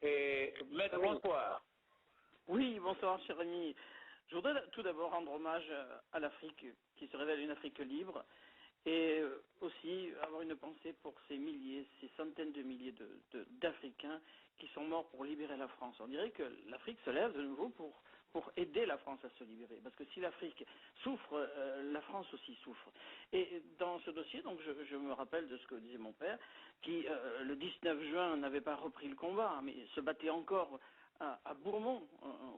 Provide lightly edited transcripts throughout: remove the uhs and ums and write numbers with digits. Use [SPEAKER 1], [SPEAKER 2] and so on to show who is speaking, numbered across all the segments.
[SPEAKER 1] Maître,
[SPEAKER 2] Oui.
[SPEAKER 1] bonsoir.
[SPEAKER 2] Oui, bonsoir, cher ami. Je voudrais tout d'abord rendre hommage à l'Afrique, qui se révèle une Afrique libre, et aussi avoir une pensée pour ces milliers, ces centaines de milliers d'Africains qui sont morts pour libérer la France. On dirait que l'Afrique se lève de nouveau pour aider la France à se libérer. Parce que si l'Afrique souffre, la France aussi souffre. Et dans ce dossier, donc je me rappelle de ce que disait mon père, qui le 19 juin n'avait pas repris le combat, mais se battait encore à Bourmont,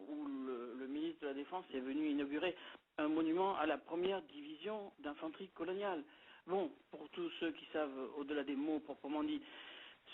[SPEAKER 2] où le ministre de la Défense est venu inaugurer un monument à la première division d'infanterie coloniale. Bon, pour tous ceux qui savent, au-delà des mots proprement dit,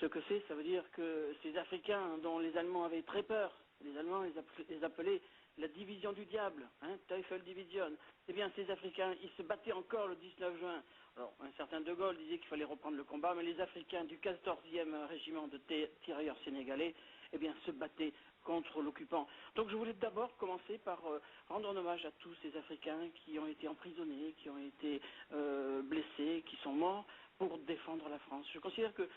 [SPEAKER 2] ce que c'est, ça veut dire que ces Africains dont les Allemands avaient très peur, les Allemands les appelaient la division du diable, hein, Teufel Division. Eh bien, ces Africains, ils se battaient encore le 19 juin. Alors, un certain De Gaulle disait qu'il fallait reprendre le combat, mais les Africains du 14e régiment de tirailleurs sénégalais, eh bien, se battaient contre l'occupant. Donc, je voulais d'abord commencer par rendre un hommage à tous ces Africains qui ont été emprisonnés, qui ont été blessés, qui sont morts pour défendre la France. Je considère que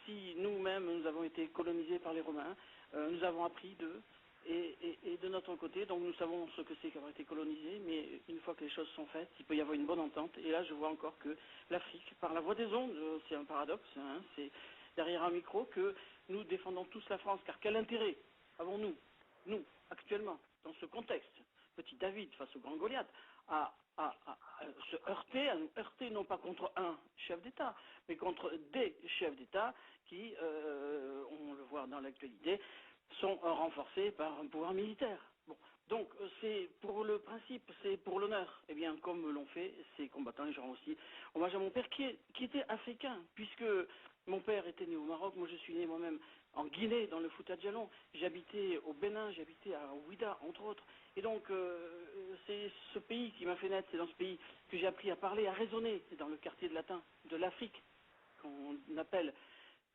[SPEAKER 2] si nous-mêmes, nous avons été colonisés par les Romains, nous avons appris d'eux, et de notre côté, donc nous savons ce que c'est qu'avoir été colonisé, mais une fois que les choses sont faites, il peut y avoir une bonne entente. Et là, je vois encore que l'Afrique, par la voie des ondes, c'est un paradoxe, hein, c'est derrière un micro que nous défendons tous la France. Car quel intérêt avons-nous, nous, actuellement, dans ce contexte, petit David face au grand Goliath, à se heurter, à nous heurter non pas contre un chef d'État, mais contre des chefs d'État qui, on le voit dans l'actualité, sont renforcés par un pouvoir militaire. Bon. Donc c'est pour le principe, c'est pour l'honneur. Eh bien, comme l'ont fait ces combattants, et je rends aussi hommage à mon père qui était africain, puisque mon père était né au Maroc, moi je suis né moi-même en Guinée, dans le Fouta Djallon, j'habitais au Bénin, j'habitais à Ouida, entre autres. Et donc c'est ce pays qui m'a fait naître, c'est dans ce pays que j'ai appris à parler, à raisonner, c'est dans le quartier de latin de l'Afrique, qu'on appelle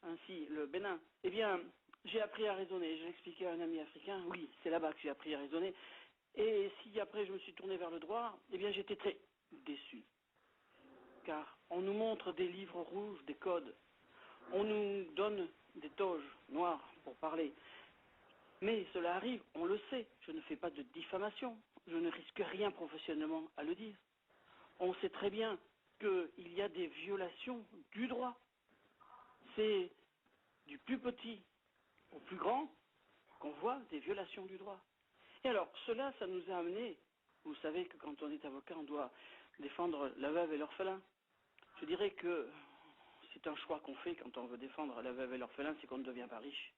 [SPEAKER 2] ainsi le Bénin. Eh bien, j'ai appris à raisonner. Je l'expliquais à un ami africain. Oui, c'est là-bas que j'ai appris à raisonner. Et si après je me suis tourné vers le droit, eh bien j'étais très déçu. Car on nous montre des livres rouges, des codes. On nous donne des toges noires pour parler. Mais cela arrive, on le sait. Je ne fais pas de diffamation. Je ne risque rien professionnellement à le dire. On sait très bien qu'il y a des violations du droit. C'est du plus petit au plus grand qu'on voit des violations du droit. Et alors, cela, ça nous a amené, vous savez que quand on est avocat, on doit défendre la veuve et l'orphelin. Je dirais que c'est un choix qu'on fait quand on veut défendre la veuve et l'orphelin, c'est qu'on ne devient pas riche.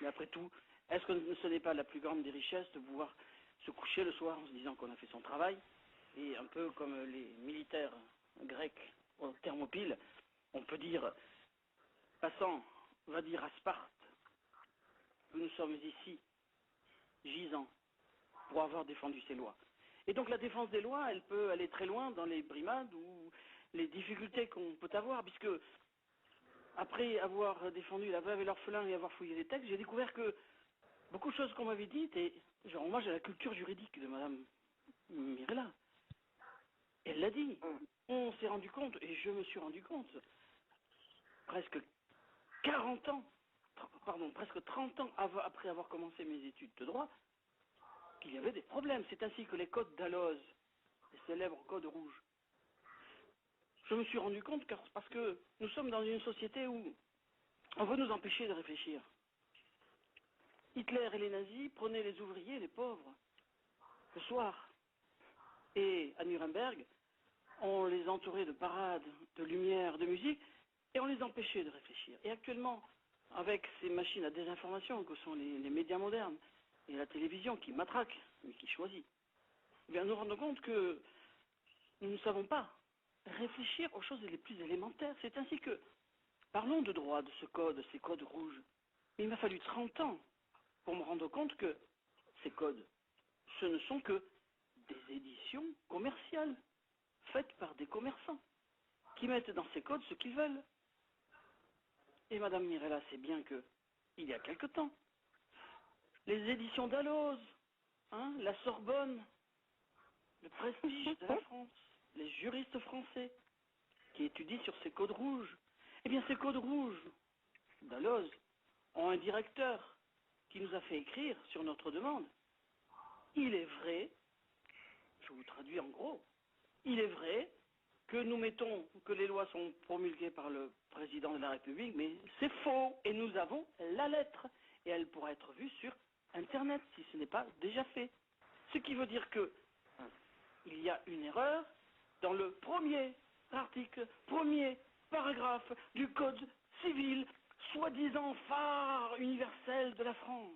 [SPEAKER 2] Mais après tout, est-ce que ce n'est pas la plus grande des richesses de pouvoir se coucher le soir en se disant qu'on a fait son travail, et un peu comme les militaires grecs au Thermopyle, on peut dire, passant, va dire à Sparte, que nous sommes ici, gisants, pour avoir défendu ces lois. Et donc la défense des lois, elle peut aller très loin dans les brimades ou les difficultés qu'on peut avoir, puisque après avoir défendu la veuve et l'orphelin et avoir fouillé les textes, j'ai découvert que beaucoup de choses qu'on m'avait dites, et genre moi j'ai la culture juridique de Madame Mirella. Elle l'a dit. On s'est rendu compte, et je me suis rendu compte, presque 40 ans, pardon, presque 30 ans après avoir commencé mes études de droit, qu'il y avait des problèmes. C'est ainsi que les codes d'Alloz, les célèbres codes rouges, je me suis rendu compte parce que nous sommes dans une société où on veut nous empêcher de réfléchir. Hitler et les nazis prenaient les ouvriers, les pauvres, le soir. Et à Nuremberg, on les entourait de parades, de lumière, de musique, et on les empêchait de réfléchir. Et actuellement, avec ces machines à désinformation que sont les médias modernes et la télévision qui matraquent, mais qui choisit, eh bien, nous nous rendons compte que nous ne savons pas réfléchir aux choses les plus élémentaires. C'est ainsi que, parlons de droit, de ce code, de ces codes rouges. Mais il m'a fallu 30 ans pour me rendre compte que ces codes, ce ne sont que des éditions commerciales, faites par des commerçants, qui mettent dans ces codes ce qu'ils veulent. Et Madame Mirella sait bien que, il y a quelque temps, les éditions Dalloz, hein, la Sorbonne, le prestige de la France, les juristes français qui étudient sur ces codes rouges, eh bien ces codes rouges, Dalloz, ont un directeur qui nous a fait écrire sur notre demande. Il est vrai, je vous traduis en gros, il est vrai que nous mettons que les lois sont promulguées par le président de la République, mais c'est faux. Et nous avons la lettre. Et elle pourra être vue sur Internet si ce n'est pas déjà fait. Ce qui veut dire que il y a une erreur dans le premier article, premier paragraphe du Code civil, soi-disant phare universel de la France.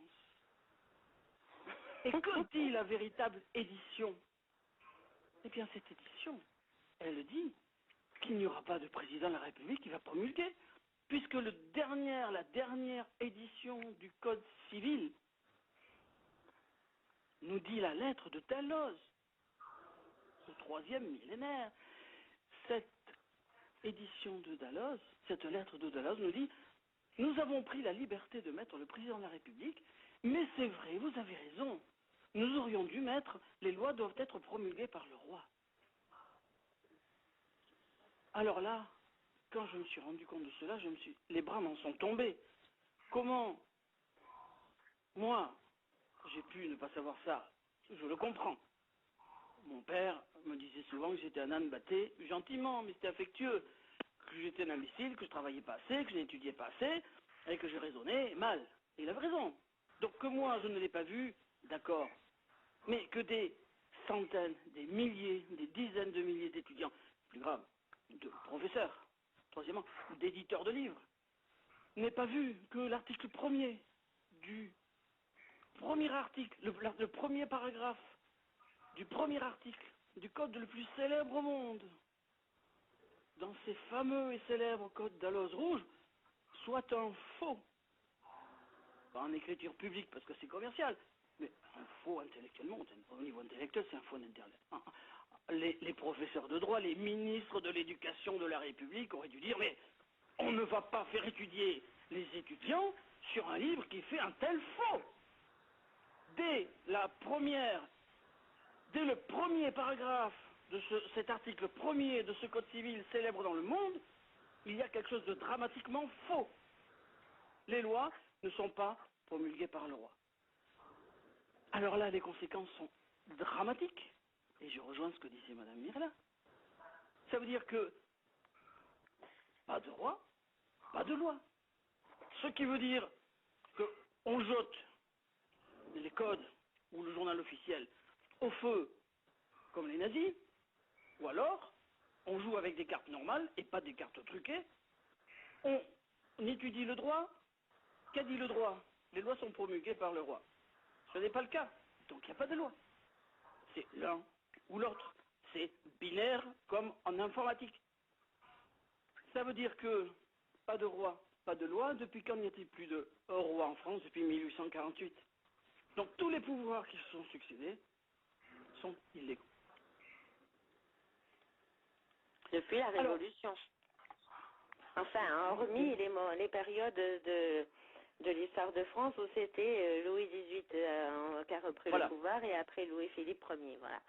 [SPEAKER 2] Et que dit la véritable édition? Eh bien, cette édition, elle dit qu'il n'y aura pas de président de la République qui va promulguer, puisque la dernière édition du Code civil nous dit la lettre de Dalloz, au troisième millénaire. Cette édition de Dalloz, cette lettre de Dalloz nous dit « Nous avons pris la liberté de mettre le président de la République, mais c'est vrai, vous avez raison, nous aurions dû mettre « Les lois doivent être promulguées par le roi ». Alors là, quand je me suis rendu compte de cela, les bras m'en sont tombés. Comment, moi, j'ai pu ne pas savoir ça? Je le comprends. Mon père me disait souvent que j'étais un âne batté, gentiment, mais c'était affectueux, que j'étais un imbécile, que je travaillais pas assez, que je n'étudiais pas assez, et que je raisonnais mal. Et il avait raison. Donc que moi, je ne l'ai pas vu, d'accord. Mais que des centaines, des milliers, des dizaines de milliers d'étudiants, plus grave, de professeurs, troisièmement, d'éditeurs de livres, n'aient pas vu que l'article premier du premier article, le premier paragraphe du premier article du code le plus célèbre au monde, dans ces fameux et célèbres codes Dalloz rouge, soit un faux, pas en écriture publique parce que c'est commercial, mais un faux intellectuellement, au niveau intellectuel, c'est un faux intellectuel. Les professeurs de droit, les ministres de l'éducation de la République auraient dû dire, mais on ne va pas faire étudier les étudiants sur un livre qui fait un tel faux. Dès le premier paragraphe de cet article premier de ce code civil célèbre dans le monde, il y a quelque chose de dramatiquement faux. Les lois ne sont pas promulguées par le roi. Alors là, les conséquences sont dramatiques. Et je rejoins ce que disait Madame Mirla. Ça veut dire que pas de roi, pas de loi. Ce qui veut dire qu'on jette les codes ou le journal officiel au feu comme les nazis, ou alors on joue avec des cartes normales et pas des cartes truquées. On étudie le droit. Qu'a dit le droit? Les lois sont promulguées par le roi. Ce n'est pas le cas, donc il n'y a pas de loi. C'est l'un ou l'autre. C'est binaire comme en informatique. Ça veut dire que pas de roi, pas de loi. Depuis quand n'y a-t-il plus de roi en France? Depuis 1848. Donc tous les pouvoirs qui se sont succédés sont illégaux.
[SPEAKER 1] Depuis la Révolution. Enfin, hormis les périodes de l'histoire de France où c'était Louis XVIII qui a repris le pouvoir et après Louis-Philippe Ier. Voilà.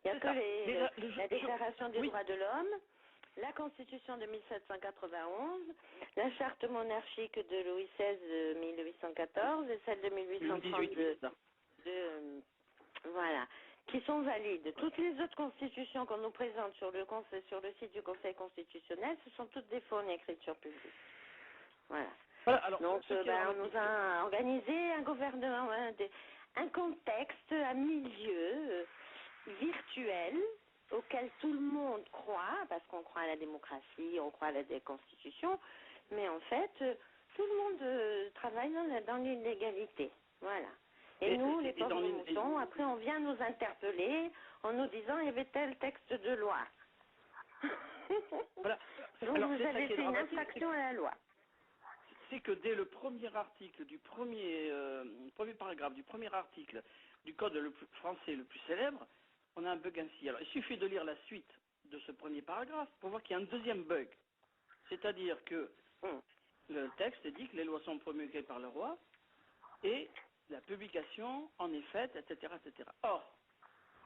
[SPEAKER 1] Il n'y a que la Déclaration des droits de l'homme, la Constitution de 1791, la Charte monarchique de Louis XVI 1814 et celle de 1832. Voilà. Qui sont valides. Toutes les autres constitutions qu'on nous présente sur le site du Conseil constitutionnel, ce sont toutes des faux en écriture publique. Voilà. Donc, on nous a organisé un gouvernement, un contexte, un milieu virtuel auquel tout le monde croit, parce qu'on croit à la démocratie, on croit à la constitution, mais en fait, tout le monde travaille dans l'illégalité. Voilà. Et nous, les pauvres moutons, après on vient nous interpeller en nous disant il y avait tel texte de loi.
[SPEAKER 2] Voilà.
[SPEAKER 1] Donc vous avez fait une infraction à la loi.
[SPEAKER 2] C'est que dès le premier article du premier paragraphe du premier article du code français le plus célèbre, on a un bug ainsi. Alors il suffit de lire la suite de ce premier paragraphe pour voir qu'il y a un deuxième bug. C'est-à-dire que le texte dit que les lois sont promulguées par le roi et la publication en est faite, etc., etc. Or,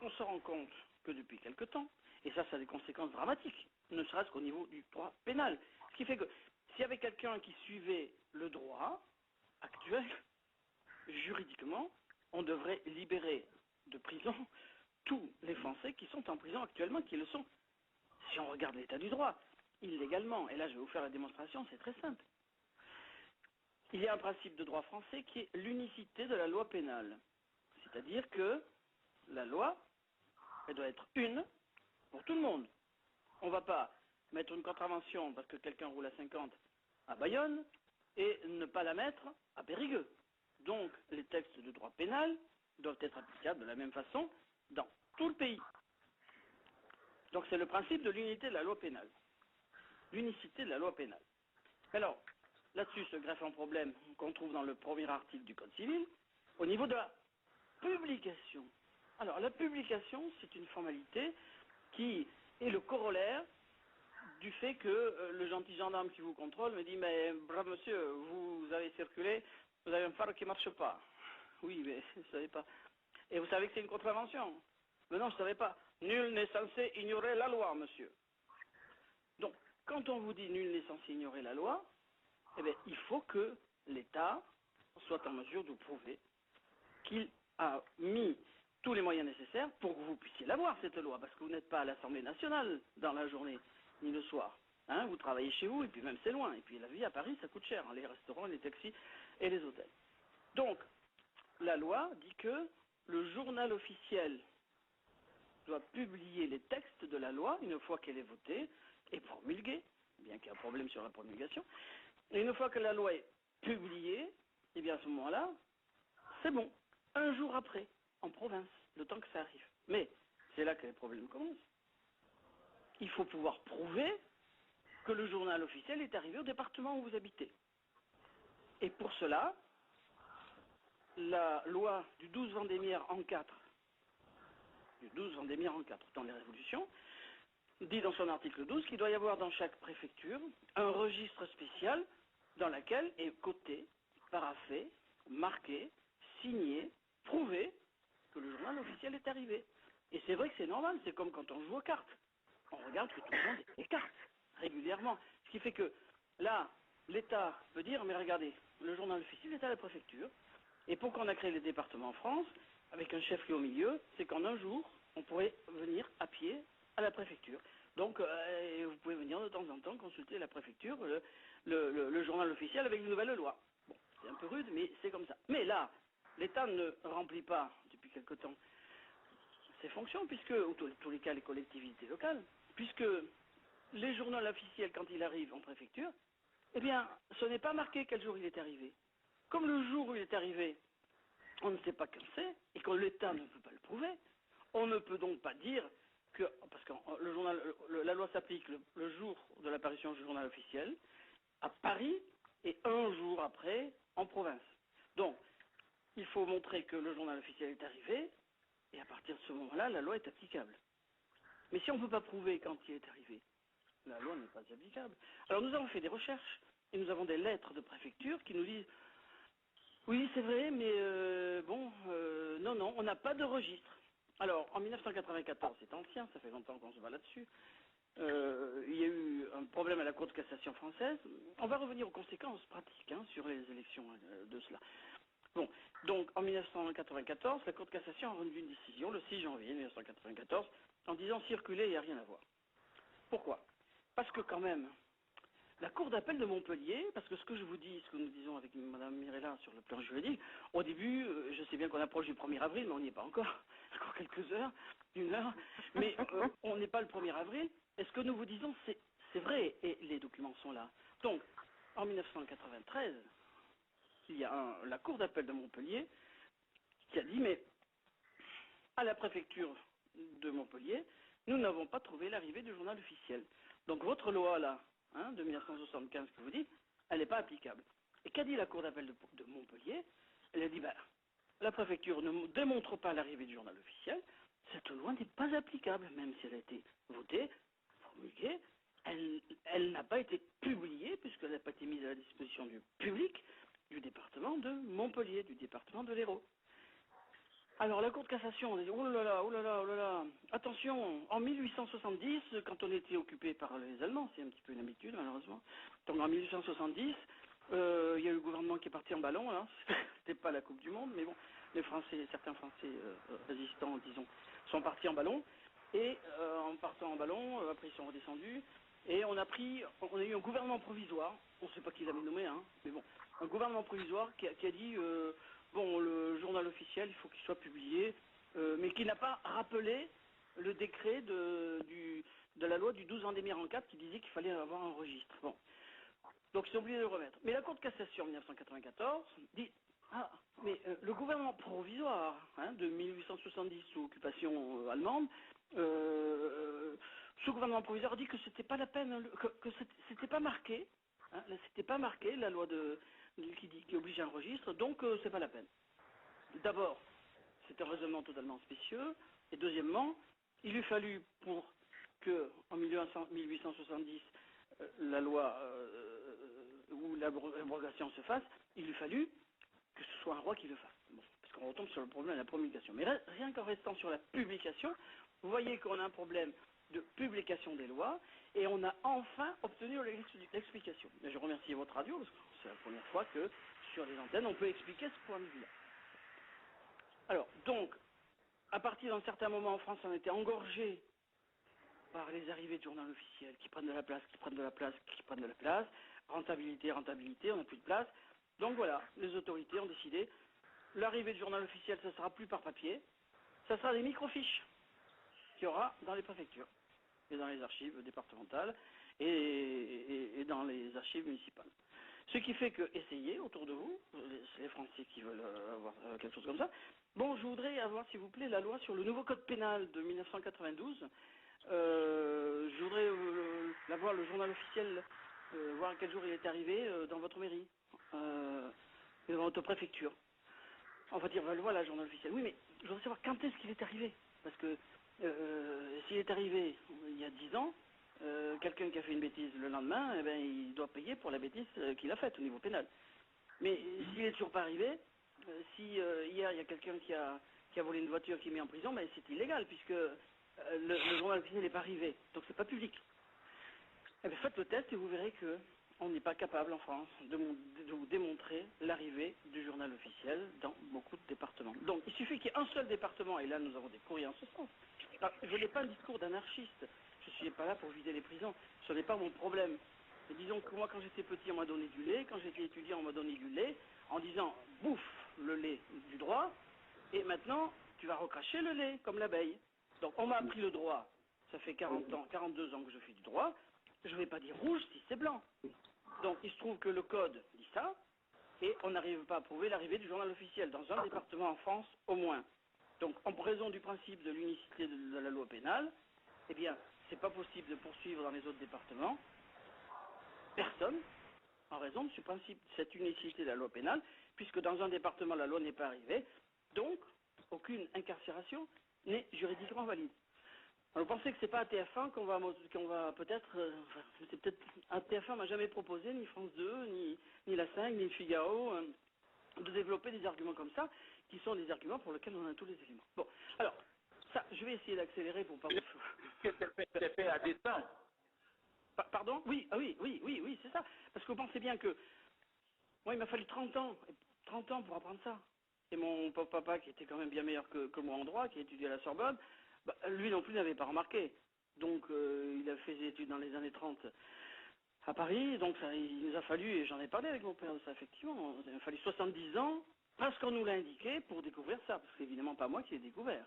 [SPEAKER 2] on se rend compte que depuis quelque temps, et ça a des conséquences dramatiques, ne serait-ce qu'au niveau du droit pénal. Ce qui fait que s'il y avait quelqu'un qui suivait le droit actuel, juridiquement, on devrait libérer de prison tous les Français qui sont en prison actuellement, qui le sont, si on regarde l'état du droit, illégalement. Et là, je vais vous faire la démonstration, c'est très simple. Il y a un principe de droit français qui est l'unicité de la loi pénale. C'est-à-dire que la loi, elle doit être une pour tout le monde. On ne va pas mettre une contravention parce que quelqu'un roule à 50 à Bayonne et ne pas la mettre à Périgueux. Donc, les textes de droit pénal doivent être applicables de la même façon dans tout le pays. Donc, c'est le principe de l'unité de la loi pénale. L'unicité de la loi pénale. Alors, là-dessus se greffe un problème qu'on trouve dans le premier article du Code civil, au niveau de la publication. Alors, la publication, c'est une formalité qui est le corollaire du fait que le gentil gendarme qui vous contrôle me dit « Mais brave monsieur, vous avez circulé, vous avez un phare qui ne marche pas. » Oui, mais je ne savais pas. Et vous savez que c'est une contravention? Mais non, je ne savais pas. Nul n'est censé ignorer la loi, monsieur. Donc, quand on vous dit « Nul n'est censé ignorer la loi », eh bien, il faut que l'État soit en mesure de prouver qu'il a mis tous les moyens nécessaires pour que vous puissiez l'avoir, cette loi, parce que vous n'êtes pas à l'Assemblée nationale dans la journée, ni le soir. Hein, vous travaillez chez vous, et puis même c'est loin. Et puis la vie à Paris, ça coûte cher, hein, les restaurants, les taxis et les hôtels. Donc, la loi dit que le journal officiel doit publier les textes de la loi une fois qu'elle est votée et promulguée, bien qu'il y ait un problème sur la promulgation. Et une fois que la loi est publiée, eh bien à ce moment-là, c'est bon. Un jour après, en province, le temps que ça arrive. Mais c'est là que les problèmes commencent. Il faut pouvoir prouver que le journal officiel est arrivé au département où vous habitez. Et pour cela, la loi du 12 Vendémiaire en 4, dans les Révolutions, dit dans son article 12 qu'il doit y avoir dans chaque préfecture un registre spécial dans lequel est coté, paraphé, marqué, signé, prouvé que le journal officiel est arrivé. Et c'est vrai que c'est normal, c'est comme quand on joue aux cartes. On regarde que tout le monde écarte régulièrement. Ce qui fait que là, l'État peut dire, mais regardez, le journal officiel est à la préfecture, et pour qu'on a créé les départements en France, avec un chef-lieu au milieu, c'est qu'en un jour, on pourrait venir à pied à la préfecture. Donc, vous pouvez venir de temps en temps consulter la préfecture, le journal officiel avec une nouvelle loi. Bon, c'est un peu rude, mais c'est comme ça. Mais là, l'État ne remplit pas, depuis quelque temps, ses fonctions, puisque, ou tous les cas, les collectivités locales, puisque les journaux officiels, quand il arrive en préfecture, eh bien, ce n'est pas marqué quel jour il est arrivé. Comme le jour où il est arrivé, on ne sait pas quand c'est, et que l'État ne peut pas le prouver, on ne peut donc pas dire que, parce que la loi s'applique le jour de l'apparition du journal officiel, à Paris, et un jour après, en province. Donc, il faut montrer que le journal officiel est arrivé, et à partir de ce moment-là, la loi est applicable. Mais si on ne peut pas prouver quand il est arrivé, la loi n'est pas applicable. Alors nous avons fait des recherches, et nous avons des lettres de préfecture qui nous disent « Oui, c'est vrai, mais non, on n'a pas de registre. » Alors, en 1994, c'est ancien, ça fait longtemps qu'on se bat là-dessus, il y a eu un problème à la Cour de cassation française. On va revenir aux conséquences pratiques sur les élections de cela. Bon, donc en 1994, la Cour de cassation a rendu une décision, le 6 janvier 1994, en disant « circuler, il n'y a rien à voir ». Pourquoi? Parce que quand même, la Cour d'appel de Montpellier, parce que ce que je vous dis, ce que nous disons avec Mme Mirella sur le plan juridique, au début, je sais bien qu'on approche du 1er avril, mais on n'y est pas encore, encore quelques heures, une heure, mais on n'est pas le 1er avril, et ce que nous vous disons, c'est vrai, et les documents sont là. Donc, en 1993, il y a la Cour d'appel de Montpellier qui a dit, mais à la préfecture de Montpellier, nous n'avons pas trouvé l'arrivée du journal officiel. Donc votre loi là, de 1975 que vous dites, elle n'est pas applicable. Et qu'a dit la Cour d'appel de Montpellier? Elle a dit, la préfecture ne démontre pas l'arrivée du journal officiel, cette loi n'est pas applicable, même si elle a été votée, promulguée, elle n'a pas été publiée, puisqu'elle n'a pas été mise à la disposition du public du département de Montpellier, du département de l'Hérault. Alors la Cour de cassation, on a dit oh là là, attention, en 1870, quand on était occupé par les Allemands, c'est un petit peu une habitude malheureusement, donc en 1870, il y a eu le gouvernement qui est parti en ballon, là. C'était pas la Coupe du Monde, mais bon, certains Français résistants, disons, sont partis en ballon. Et en partant en ballon, après ils sont redescendus. Et on a eu un gouvernement provisoire, on ne sait pas qui l'avait nommé, hein, mais bon, un gouvernement provisoire qui a dit, bon, le journal officiel, il faut qu'il soit publié, mais qui n'a pas rappelé le décret de la loi du 12 vendémiaire en 4 qui disait qu'il fallait avoir un registre. Bon. Donc ils sont obligés de le remettre. Mais la Cour de cassation en 1994 dit, mais le gouvernement provisoire de 1870 sous occupation allemande, ce gouvernement provisoire dit que c'était pas la peine, que c'était pas marqué, c'était pas marqué la loi qui oblige un registre, donc c'est pas la peine. D'abord, c'est un raisonnement totalement spécieux, et deuxièmement, il eût fallu pour que en 1870 la loi ou l'abrogation se fasse, il eût fallu que ce soit un roi qui le fasse. Bon, parce qu'on retombe sur le problème de la promulgation. Mais rien qu'en restant sur la publication, vous voyez qu'on a un problème de publication des lois, et on a enfin obtenu l'explication. Mais je remercie votre radio, parce que c'est la première fois que sur les antennes, on peut expliquer ce point de vue-là. Alors, donc, à partir d'un certain moment en France, on était engorgé par les arrivées du journal officiel, qui prennent de la place, qui prennent de la place, qui prennent de la place, rentabilité, on n'a plus de place. Donc voilà, les autorités ont décidé, l'arrivée du journal officiel, ça ne sera plus par papier, ça sera des microfiches qu'il y aura dans les préfectures, et dans les archives départementales, et dans les archives municipales. Ce qui fait que, essayez autour de vous, les Français qui veulent avoir quelque chose comme ça. Bon, je voudrais avoir, s'il vous plaît, la loi sur le nouveau code pénal de 1992. Je voudrais l'avoir, le journal officiel, voir à quel jour il est arrivé dans votre mairie, dans votre préfecture. On va dire, voilà, le journal officiel. Oui, mais je voudrais savoir quand est-ce qu'il est arrivé. Parce que s'il est arrivé il y a 10 ans, quelqu'un qui a fait une bêtise le lendemain, eh ben, il doit payer pour la bêtise qu'il a faite au niveau pénal. Mais s'il n'est toujours pas arrivé, si hier il y a quelqu'un qui a volé une voiture qui est mis en prison, ben, c'est illégal puisque le journal officiel n'est pas arrivé. Donc c'est pas public. Eh bien, faites le test et vous verrez que on n'est pas capable en France de vous démontrer l'arrivée du journal officiel dans beaucoup de départements. Donc il suffit qu'il y ait un seul département, et là nous avons des courriers en ce sens. Alors, je n'ai pas un discours d'anarchiste, je ne suis pas là pour vider les prisons, ce n'est pas mon problème. Mais disons que moi quand j'étais petit on m'a donné du lait, quand j'étais étudiant on m'a donné du lait, en disant bouffe le lait du droit, et maintenant tu vas recracher le lait comme l'abeille. Donc on m'a appris le droit, ça fait 42 ans que je fais du droit, je ne vais pas dire rouge si c'est blanc. Donc il se trouve que le code dit ça, et on n'arrive pas à prouver l'arrivée du journal officiel dans un département en France au moins. Donc en raison du principe de l'unicité de la loi pénale, eh bien c'est pas possible de poursuivre dans les autres départements personne en raison de ce principe, cette unicité de la loi pénale, puisque dans un département la loi n'est pas arrivée, donc aucune incarcération n'est juridiquement valide. Alors, vous pensez que c'est pas à TF1 qu'on va peut-être, c'est peut-être à TF1 m'a jamais proposé, ni France 2, ni la 5, ni le Figaro, de développer des arguments comme ça, qui sont des arguments pour lesquels on a tous les éléments. Bon, alors, ça, je vais essayer d'accélérer pour pas vous...
[SPEAKER 3] C'est fait à dessein.
[SPEAKER 2] Pardon ? Oui, oui, c'est ça. Parce que vous pensez bien que, moi, il m'a fallu 30 ans pour apprendre ça. Et mon pauvre papa, qui était quand même bien meilleur que moi en droit, qui a étudié à la Sorbonne, bah, lui non plus n'avait pas remarqué. Donc, il a fait des études dans les années 30 à Paris. Donc, ça, il nous a fallu, et j'en ai parlé avec mon père de ça, effectivement, il a fallu 70 ans, parce qu'on nous l'a indiqué, pour découvrir ça. Parce que c'est évidemment pas moi qui l'ai découvert.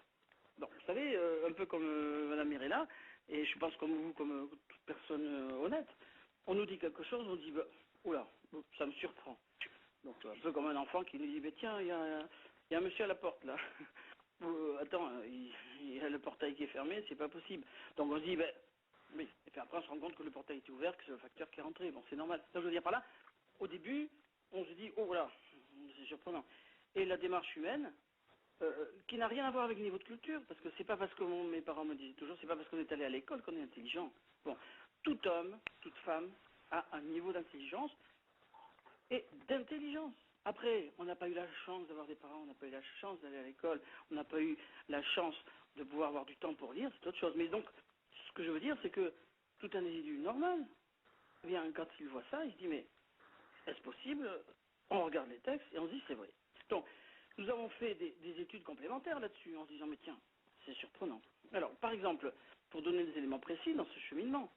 [SPEAKER 2] Bon, vous savez, un peu comme Madame Mirella, et je pense comme vous, comme toute personne honnête, on nous dit quelque chose, on dit, bah, oula, ça me surprend. Donc, un peu comme un enfant qui nous dit, bah, tiens, il y a un monsieur à la porte, là. Attends, il y a le portail qui est fermé, c'est pas possible. Donc on se dit, ben, oui. Et puis après on se rend compte que le portail était ouvert, que c'est le facteur qui est rentré. Bon, c'est normal. Donc, je veux dire par là, au début, on se dit, oh voilà, c'est surprenant. Et la démarche humaine, qui n'a rien à voir avec le niveau de culture, parce que c'est pas parce que mes parents me disaient toujours, c'est pas parce qu'on est allé à l'école qu'on est intelligent. Bon, tout homme, toute femme a un niveau d'intelligence et d'intelligence. Après, on n'a pas eu la chance d'avoir des parents, on n'a pas eu la chance d'aller à l'école, on n'a pas eu la chance de pouvoir avoir du temps pour lire, c'est autre chose. Mais donc, ce que je veux dire, c'est que tout individu normal, eh bien, quand il voit ça, il se dit, mais est-ce possible? On regarde les textes et on se dit, c'est vrai. Donc, ont fait des études complémentaires là-dessus, en se disant, mais tiens, c'est surprenant. Alors, par exemple, pour donner des éléments précis dans ce cheminement,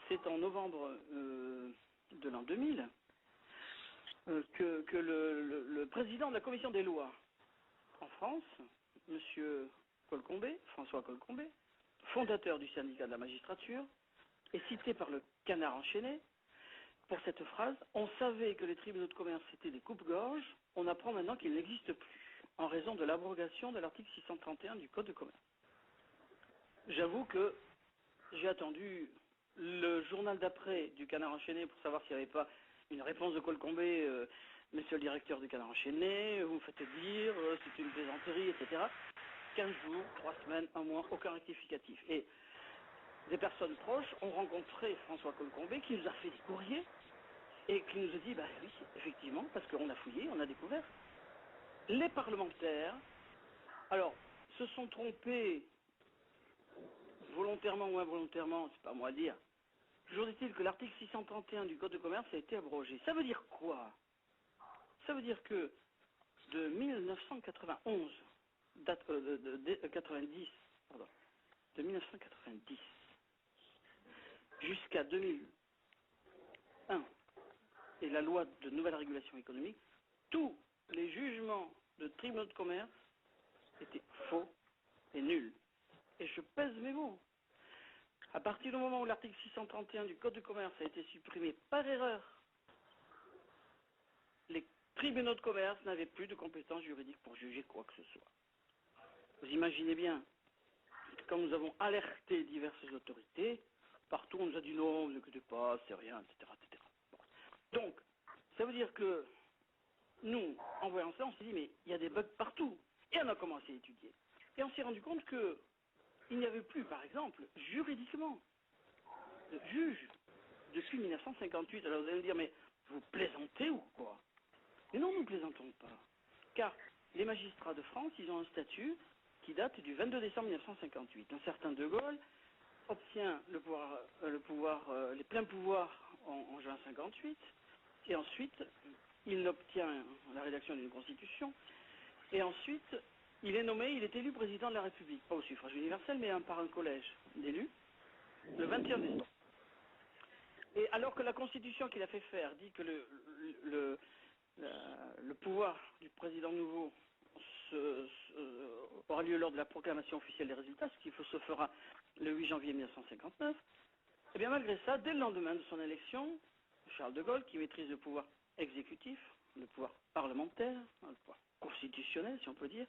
[SPEAKER 2] c'est en novembre de l'an 2000 que le président de la commission des lois en France, M. Colcombé, François Colcombé, fondateur du syndicat de la magistrature, est cité par le Canard enchaîné pour cette phrase « On savait que les tribunaux de commerce étaient des coupe-gorge, on apprend maintenant qu'ils n'existent plus, en raison de l'abrogation de l'article 631 du Code de commerce. » J'avoue que j'ai attendu le journal d'après du Canard enchaîné pour savoir s'il n'y avait pas une réponse de Colcombé, monsieur le directeur du Canard enchaîné, vous me faites dire, c'est une plaisanterie, etc. 15 jours, 3 semaines, un mois, aucun rectificatif. Et des personnes proches ont rencontré François Colcombé qui nous a fait des courriers et qui nous a dit, bah oui, effectivement, parce qu'on a fouillé, on a découvert. Les parlementaires, alors, se sont trompés volontairement ou involontairement, c'est pas moi à dire. Toujours est-il que l'article 631 du Code de commerce a été abrogé. Ça veut dire quoi? Ça veut dire que de 1991, de 1990 jusqu'à 2001 et la loi de nouvelle régulation économique, tous les jugements de tribunaux de commerce étaient faux et nuls. Et je pèse mes mots. À partir du moment où l'article 631 du Code de commerce a été supprimé par erreur, les tribunaux de commerce n'avaient plus de compétences juridiques pour juger quoi que ce soit. Vous imaginez bien, quand nous avons alerté diverses autorités, partout on nous a dit non, ne vous inquiétez pas, c'est rien, etc. etc. Bon. Donc, ça veut dire que nous, en voyant ça, on s'est dit mais il y a des bugs partout. Et on a commencé à étudier. Et on s'est rendu compte que il n'y avait plus, par exemple, juridiquement, de juge depuis 1958. Alors vous allez me dire, mais vous plaisantez ou quoi? Mais non, nous ne plaisantons pas. Car les magistrats de France, ils ont un statut qui date du 22 décembre 1958. Un certain De Gaulle obtient les pleins pouvoirs en juin 58, et ensuite, il obtient la rédaction d'une constitution, et ensuite, il est élu président de la République, pas au suffrage universel, mais par un collège d'élus, le 21 décembre. Et alors que la constitution qu'il a fait faire dit que le pouvoir du président nouveau aura lieu lors de la proclamation officielle des résultats, ce qui se fera le 8 janvier 1959, et bien malgré ça, dès le lendemain de son élection, Charles de Gaulle, qui maîtrise le pouvoir exécutif, le pouvoir parlementaire, le pouvoir constitutionnel, si on peut dire,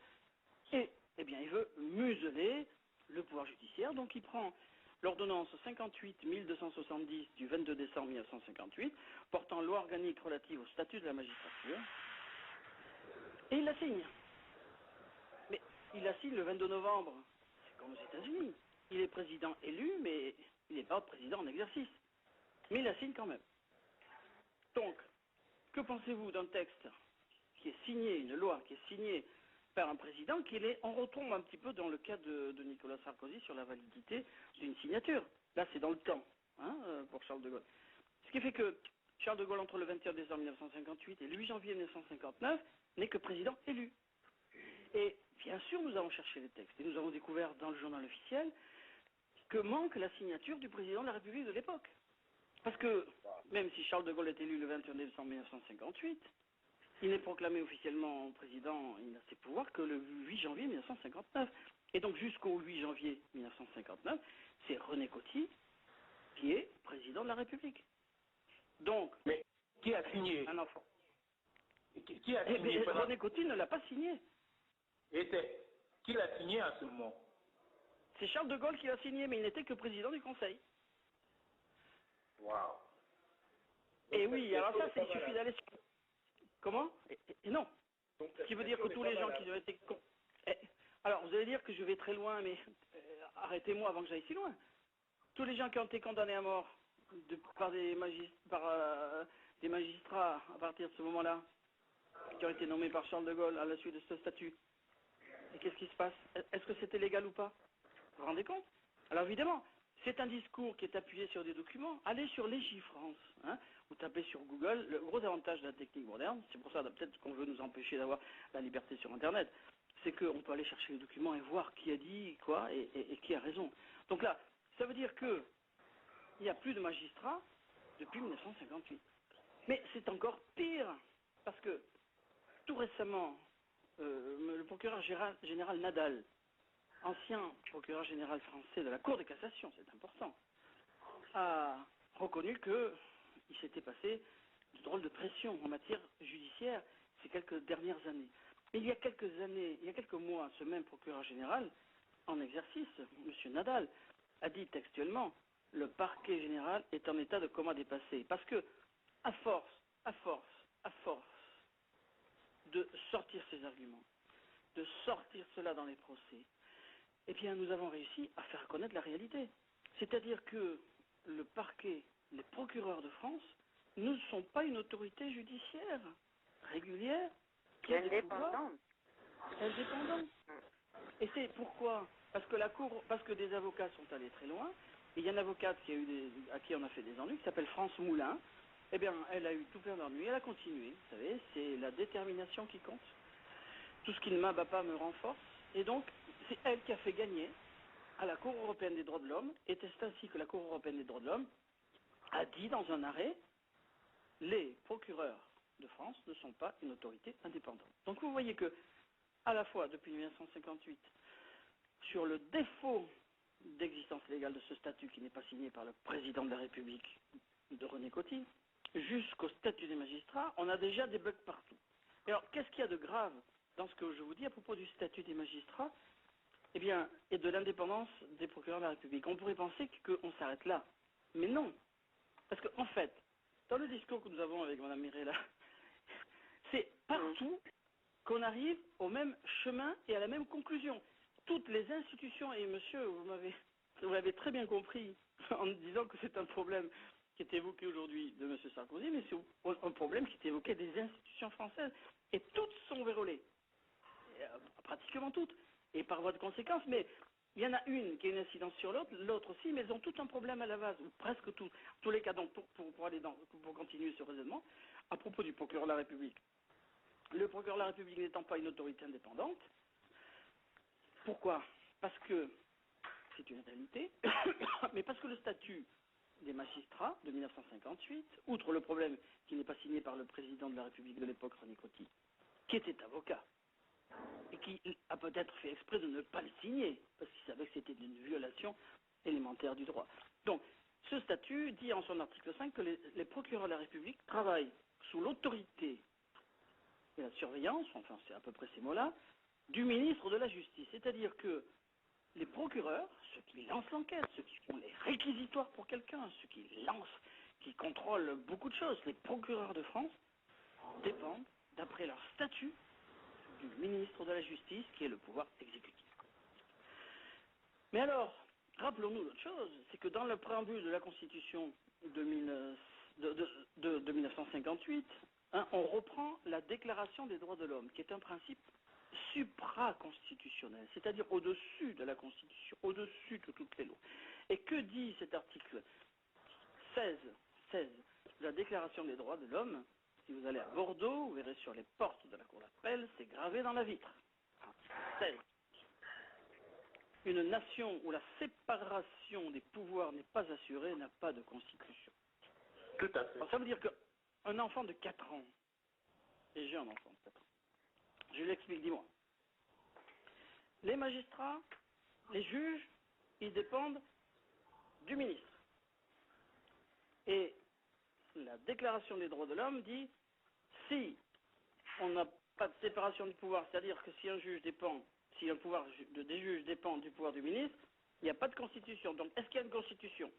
[SPEAKER 2] et eh bien, il veut museler le pouvoir judiciaire, donc il prend l'ordonnance 58-1270 du 22 décembre 1958, portant loi organique relative au statut de la magistrature, et il la signe. Mais il la signe le 22 novembre, c'est comme aux États-Unis. Il est président élu, mais il n'est pas président en exercice. Mais il la signe quand même. Donc, que pensez-vous d'un texte qui est signé, une loi qui est signée par un président, on retombe un petit peu dans le cas de Nicolas Sarkozy sur la validité d'une signature. Là, c'est dans le temps, pour Charles de Gaulle. Ce qui fait que Charles de Gaulle, entre le 21 décembre 1958 et le 8 janvier 1959, n'est que président élu. Et bien sûr, nous avons cherché les textes, et nous avons découvert dans le journal officiel que manque la signature du président de la République de l'époque. Parce que, même si Charles de Gaulle est élu le 21 décembre 1958, il n'est proclamé officiellement président, il n'a ses pouvoirs que le 8 janvier 1959. Et donc jusqu'au 8 janvier 1959, c'est René Coty qui est président de la République. Donc,
[SPEAKER 3] mais qui a signé?
[SPEAKER 2] Un enfant.
[SPEAKER 3] Qui a signé?
[SPEAKER 2] René Coty ne l'a pas signé.
[SPEAKER 3] Et qui l'a signé à ce moment?
[SPEAKER 2] C'est Charles de Gaulle qui l'a signé, mais il n'était que président du Conseil.
[SPEAKER 3] Waouh.
[SPEAKER 2] Et oui, alors ça, il suffit d'aller sur... Comment? Et non. Donc, ce qui veut dire que tous les gens qui ont été... Alors, vous allez dire que je vais très loin, mais arrêtez-moi avant que j'aille si loin. Tous les gens qui ont été condamnés à mort par des magistrats à partir de ce moment-là, qui ont été nommés par Charles de Gaulle à la suite de ce statut, et qu'est-ce qui se passe? Est-ce que c'était légal ou pas? Vous vous rendez compte? Alors évidemment, C'est un discours qui est appuyé sur des documents. Allez sur Légifrance. Vous tapez sur Google. Le gros avantage de la technique moderne, c'est pour ça peut-être qu'on veut nous empêcher d'avoir la liberté sur Internet, c'est qu'on peut aller chercher les documents et voir qui a dit quoi et qui a raison. Donc là, ça veut dire qu'il n'y a plus de magistrats depuis 1958. Mais c'est encore pire, parce que tout récemment, le procureur général Nadal, ancien procureur général français de la Cour de cassation, c'est important, a reconnu qu'il s'était passé de drôles de pression en matière judiciaire ces quelques dernières années. Mais il y a quelques mois, ce même procureur général, en exercice, M. Nadal, a dit textuellement « Le parquet général est en état de coma dépassé ». Parce que, à force de sortir ces arguments, de sortir cela dans les procès, eh bien, nous avons réussi à faire connaître la réalité. C'est-à-dire que le parquet, les procureurs de France, ne sont pas une autorité judiciaire régulière qui a des pouvoirs indépendants. Et c'est pourquoi? Parce que des avocats sont allés très loin. Et il y a une avocate à qui on a fait des ennuis, qui s'appelle France Moulin. Eh bien, elle a eu tout plein d'ennuis, elle a continué. Vous savez, c'est la détermination qui compte. Tout ce qui ne m'abat pas me renforce. Et donc, c'est elle qui a fait gagner à la Cour européenne des droits de l'homme. Et c'est ainsi que la Cour européenne des droits de l'homme a dit dans un arrêt, les procureurs de France ne sont pas une autorité indépendante. Donc vous voyez que, à la fois depuis 1958, sur le défaut d'existence légale de ce statut qui n'est pas signé par le président de la République de René Coty, jusqu'au statut des magistrats, on a déjà des bugs partout. Et alors, qu'est-ce qu'il y a de grave dans ce que je vous dis à propos du statut des magistrats, eh bien, et de l'indépendance des procureurs de la République? On pourrait penser qu'on s'arrête là. Mais non. Parce qu'en fait, dans le discours que nous avons avec Mme Mirella, c'est partout qu'on arrive au même chemin et à la même conclusion. Toutes les institutions, et monsieur, vous l'avez très bien compris en disant que c'est un problème qui est évoqué aujourd'hui de M. Sarkozy, mais c'est un problème qui est évoqué des institutions françaises. Et toutes sont vérolées. Pratiquement toutes. Et par voie de conséquence, mais il y en a une qui a une incidence sur l'autre, l'autre aussi, mais elles ont toutes un problème à la base, ou presque toutes. En tous les cas, donc, pour continuer ce raisonnement, à propos du procureur de la République. Le procureur de la République n'étant pas une autorité indépendante, pourquoi? Parce que c'est une réalité, mais parce que le statut des magistrats de 1958, outre le problème qui n'est pas signé par le président de la République de l'époque, René Coty, qui était avocat, et qui a peut-être fait exprès de ne pas le signer, parce qu'il savait que c'était une violation élémentaire du droit. Donc, ce statut dit en son article 5 que les procureurs de la République travaillent sous l'autorité et la surveillance, enfin c'est à peu près ces mots-là, du ministre de la Justice. C'est-à-dire que les procureurs, ceux qui lancent l'enquête, ceux qui font les réquisitoires pour quelqu'un, ceux qui lancent, qui contrôlent beaucoup de choses, les procureurs de France dépendent, d'après leur statut, du ministre de la Justice, qui est le pouvoir exécutif. Mais alors, rappelons-nous l'autre chose, c'est que dans le préambule de la Constitution de 1958, on reprend la Déclaration des droits de l'homme, qui est un principe supraconstitutionnel, c'est-à-dire au-dessus de la Constitution, au-dessus de toutes les lois. Et que dit cet article 16 de la Déclaration des droits de l'homme? Si vous allez à Bordeaux, vous verrez sur les portes de la cour d'appel, c'est gravé dans la vitre. 16. Une nation où la séparation des pouvoirs n'est pas assurée n'a pas de constitution.
[SPEAKER 3] Tout à fait.
[SPEAKER 2] Alors, ça veut dire qu'un enfant de 4 ans, et j'ai un enfant de 4 ans, je l'explique, dis-moi. Les magistrats, les juges, ils dépendent du ministre. Et la Déclaration des droits de l'homme dit, si on n'a pas de séparation du pouvoir, c'est-à-dire que si un juge dépend, si un pouvoir des juges dépend du pouvoir du ministre, il n'y a pas de constitution. Donc, est-ce qu'il y a une constitution?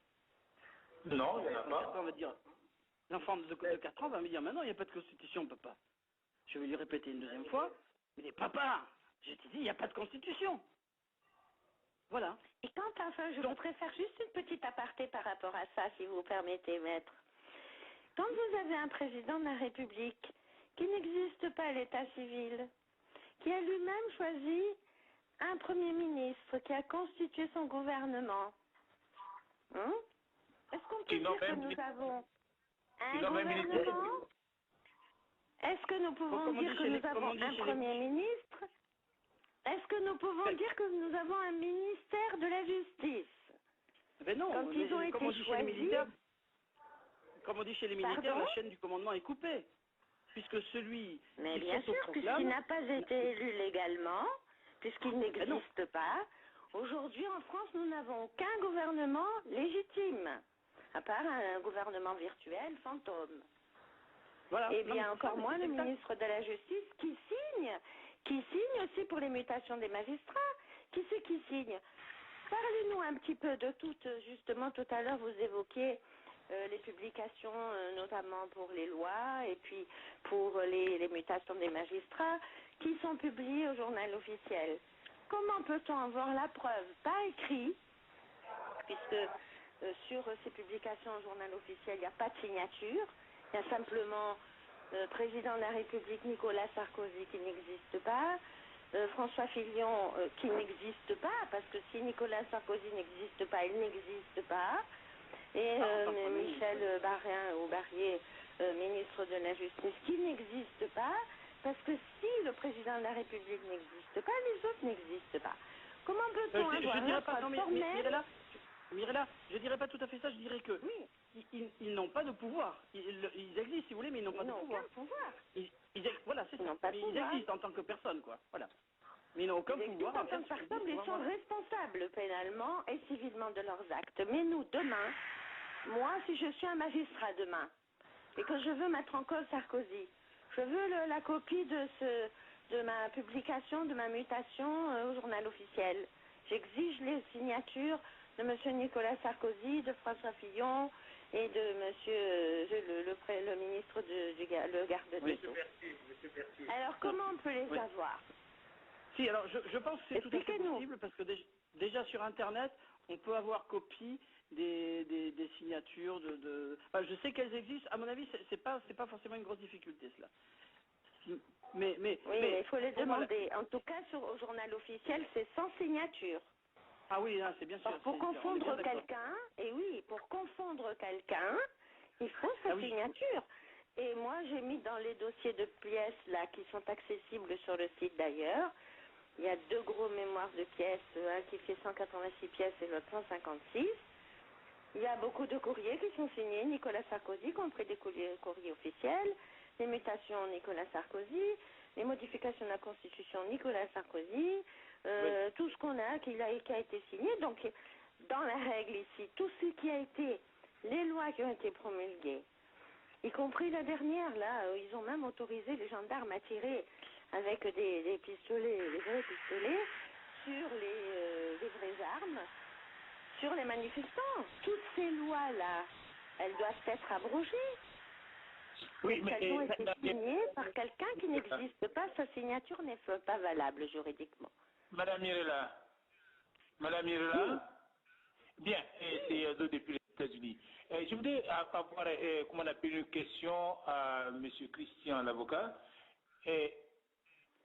[SPEAKER 3] Non, il n'y en a pas.
[SPEAKER 2] L'enfant de 4 ans va me dire, mais non, il n'y a pas de constitution, papa. Je vais lui répéter une deuxième fois. Il dit, papa, je t'ai dit, il n'y a pas de constitution. Voilà.
[SPEAKER 1] Et je voudrais faire juste une petite aparté par rapport à ça, si vous permettez, maître. Quand vous avez un président de la République qui n'existe pas à l'état civil, qui a lui-même choisi un Premier ministre, qui a constitué son gouvernement, Est-ce qu'on peut dire que nous avons un gouvernement? Est-ce que nous pouvons dire que nous avons un Premier ministre? Est-ce que nous pouvons dire que nous avons un ministère de la Justice?
[SPEAKER 2] Ben non,
[SPEAKER 1] quand ils ont été choisis...
[SPEAKER 2] Comme on dit chez les militaires, la chaîne du commandement est coupée. Puisque celui
[SPEAKER 1] Mais bien sûr, puisqu'il n'a pas été élu légalement, puisqu'il n'existe pas, aujourd'hui en France, nous n'avons aucun gouvernement légitime, à part un gouvernement virtuel, fantôme.
[SPEAKER 2] Voilà.
[SPEAKER 1] Et bien encore moins le ministre de la Justice qui signe aussi pour les mutations des magistrats. Qui c'est qui signe? Parlez-nous un petit peu de toutes, justement, tout à l'heure vous évoquiez les publications, notamment pour les lois et puis pour les mutations des magistrats, qui sont publiées au journal officiel. Comment peut-on avoir la preuve? Pas écrit, puisque sur ces publications au journal officiel, il n'y a pas de signature, il y a simplement président de la République Nicolas Sarkozy qui n'existe pas, François Fillon qui n'existe pas, parce que si Nicolas Sarkozy n'existe pas, il n'existe pas, et Michel Barrier, ministre de la Justice, qui n'existe pas, parce que si le président de la République n'existe pas, les autres n'existent pas. Comment peut-on avoir la preuve formelle?
[SPEAKER 2] Mirella, je ne dirais pas tout à fait ça, je dirais que ils n'ont pas de pouvoir. Ils existent, si vous voulez, mais ils n'ont pas de pouvoir.
[SPEAKER 1] Aucun pouvoir.
[SPEAKER 2] Voilà, c'est ça. Ils existent en tant que personne, quoi. Voilà. Mais ils n'ont aucun pouvoir.
[SPEAKER 1] En tant que personne, ils sont responsables pénalement et civilement de leurs actes. Mais nous, demain, moi, si je suis un magistrat demain, et que je veux mettre en cause Sarkozy, je veux la copie de ma publication, de ma mutation au journal officiel. J'exige les signatures de M. Nicolas Sarkozy, de François Fillon et de M. le ministre le garde des Sceaux. Alors, comment on peut les avoir?
[SPEAKER 2] Si, alors je pense que c'est tout à fait possible parce que déjà sur Internet, on peut avoir copie des signatures Enfin, je sais qu'elles existent. À mon avis, c'est pas forcément une grosse difficulté cela. Mais
[SPEAKER 1] il faut les demander. En tout cas, au journal officiel, c'est sans signature.
[SPEAKER 2] Ah oui, c'est bien sûr.
[SPEAKER 1] Pour confondre quelqu'un, pour confondre quelqu'un, il faut sa signature. Et moi, j'ai mis dans les dossiers de pièces là qui sont accessibles sur le site d'ailleurs. Il y a 2 gros mémoires de pièces, un qui fait 186 pièces et l'autre 156. Il y a beaucoup de courriers qui sont signés Nicolas Sarkozy, y compris des courriers officiels, les mutations Nicolas Sarkozy, les modifications de la Constitution Nicolas Sarkozy, tout ce qu'on a qui a été signé. Donc, dans la règle ici, tout ce qui a été, les lois qui ont été promulguées, y compris la dernière, là, ils ont même autorisé les gendarmes à tirer avec des pistolets, des vrais pistolets, sur les vraies armes, sur les manifestants. Toutes ces lois-là, elles doivent être abrogées.
[SPEAKER 4] Oui, mais
[SPEAKER 1] elles ont été signées par quelqu'un qui n'existe pas, sa signature n'est pas valable juridiquement.
[SPEAKER 4] Madame Mirella, bien, c'est Odo depuis les États-Unis. Je voudrais avoir, comment on appelle, une question à M. Christian, l'avocat.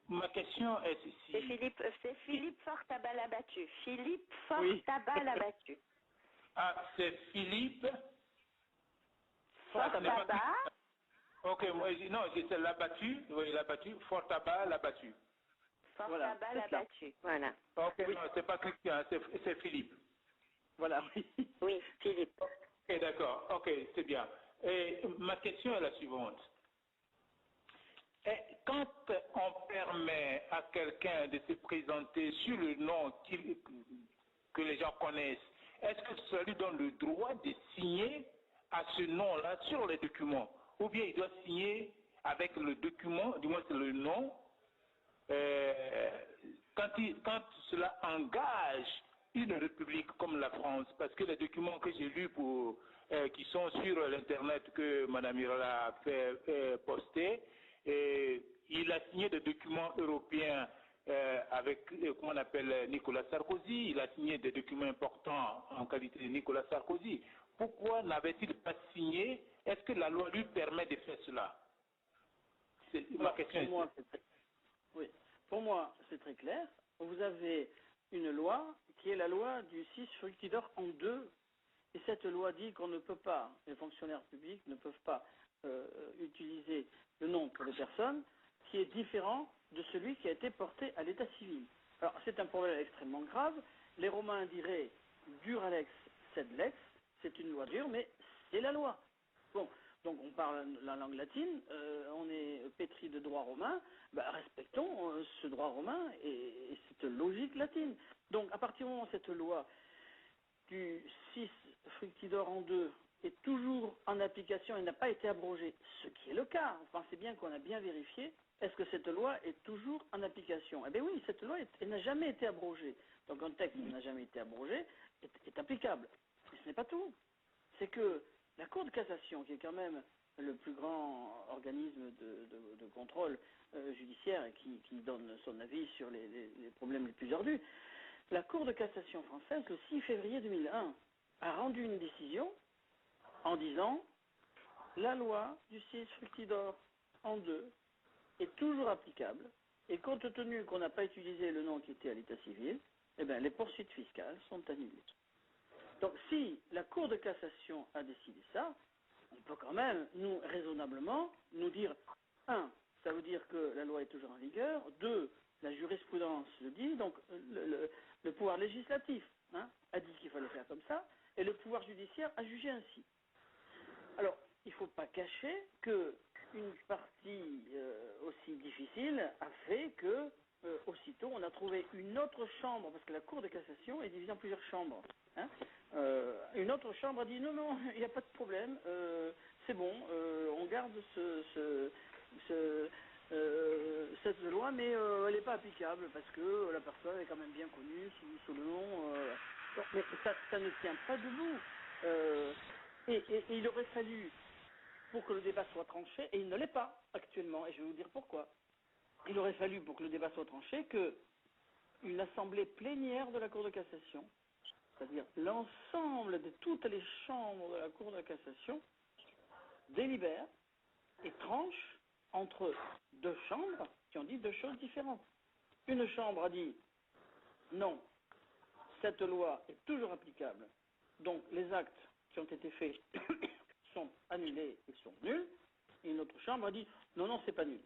[SPEAKER 4] Ma question est ceci.
[SPEAKER 1] C'est Philippe Fortabat-Labattu. Philippe Fortabat-Labattu.
[SPEAKER 4] Ah, c'est Philippe
[SPEAKER 1] Fortabat.
[SPEAKER 4] Ok, non, c'est Labattu, oui, Labattu, Fortabat-Labattu.
[SPEAKER 1] Fortabat-Labattu, voilà.
[SPEAKER 4] Ok, non, c'est pas Christian, c'est Philippe.
[SPEAKER 2] Voilà, oui.
[SPEAKER 1] Oui, Philippe.
[SPEAKER 4] Ok, d'accord, ok, c'est bien. Et ma question est la suivante. Quand on permet à quelqu'un de se présenter sur le nom que les gens connaissent, est-ce que ça lui donne le droit de signer à ce nom-là sur les documents? Ou bien il doit signer avec le document, du moins c'est le nom, quand cela engage une république comme la France? Parce que les documents que j'ai lus qui sont sur l'Internet que Mme Mirella a fait poster, il a signé des documents européens avec, comment on appelle, Nicolas Sarkozy. Il a signé des documents importants en qualité de Nicolas Sarkozy. Pourquoi n'avait-il pas signé? Est-ce que la loi lui permet de faire cela? Ma question.
[SPEAKER 2] Pour moi, c'est très clair. Vous avez une loi qui est la loi du 6 fructidor en 2. Et cette loi dit qu'on ne peut pas, les fonctionnaires publics ne peuvent pas utiliser le nom pour les personnes qui est différent de celui qui a été porté à l'état civil. Alors, c'est un problème extrêmement grave. Les Romains diraient dura lex sed lex, c'est une loi dure, mais c'est la loi. Bon, donc on parle la langue latine, on est pétri de droit romain, respectons ce droit romain et cette logique latine. Donc, à partir du moment où cette loi du 6 fructidor en 2 est toujours en application et n'a pas été abrogée, ce qui est le cas, vous pensez bien qu'on a bien vérifié, est-ce que cette loi est toujours en application? Eh bien oui, cette loi n'a jamais été abrogée. Donc un texte qui n'a jamais été abrogé est applicable. Mais ce n'est pas tout. C'est que la Cour de cassation, qui est quand même le plus grand organisme de contrôle judiciaire et qui donne son avis sur les problèmes les plus ardus, la Cour de cassation française, le 6 février 2001, a rendu une décision en disant la loi du 6 fructidor en 2 est toujours applicable et compte tenu qu'on n'a pas utilisé le nom qui était à l'état civil, eh bien, les poursuites fiscales sont annulées. Donc si la Cour de cassation a décidé ça, on peut quand même, nous, raisonnablement, nous dire, 1, ça veut dire que la loi est toujours en vigueur, 2, la jurisprudence le dit, donc le pouvoir législatif a dit qu'il fallait faire comme ça, et le pouvoir judiciaire a jugé ainsi. Alors, il ne faut pas cacher qu'une partie aussi difficile a fait que, aussitôt, on a trouvé une autre chambre, parce que la Cour de cassation est divisée en plusieurs chambres. Une autre chambre a dit non, non, il n'y a pas de problème, c'est bon, on garde cette loi, mais elle n'est pas applicable parce que la personne est quand même bien connue sous le nom. Mais ça ne tient pas debout. Et il aurait fallu, pour que le débat soit tranché, et il ne l'est pas actuellement, et je vais vous dire pourquoi. Il aurait fallu, pour que le débat soit tranché, qu'une assemblée plénière de la Cour de cassation, c'est-à-dire l'ensemble de toutes les chambres de la Cour de cassation, délibère et tranche entre deux chambres qui ont dit deux choses différentes. Une chambre a dit non, cette loi est toujours applicable, donc les actes qui ont été faits sont annulés et sont nuls. Et une autre chambre a dit non, non, c'est pas nul.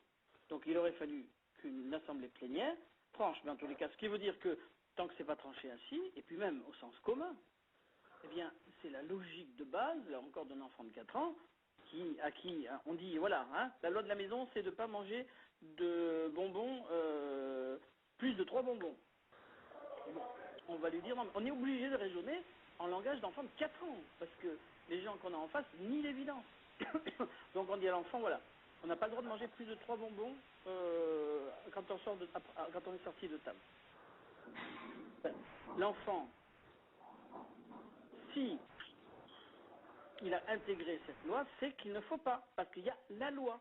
[SPEAKER 2] Donc il aurait fallu qu'une assemblée plénière tranche, mais en tous les cas, ce qui veut dire que tant que c'est pas tranché ainsi, et puis même au sens commun, eh bien, c'est la logique de base, là encore d'un enfant de 4 ans, à qui on dit, voilà, la loi de la maison, c'est de ne pas manger de bonbons, plus de 3 bonbons. Bon, on va lui dire, non, on est obligé de raisonner en langage d'enfant de 4 ans, parce que les gens qu'on a en face nient l'évidence. Donc on dit à l'enfant, voilà, on n'a pas le droit de manger plus de 3 bonbons quand on est sorti de table. L'enfant, si il a intégré cette loi, c'est qu'il ne faut pas, parce qu'il y a la loi.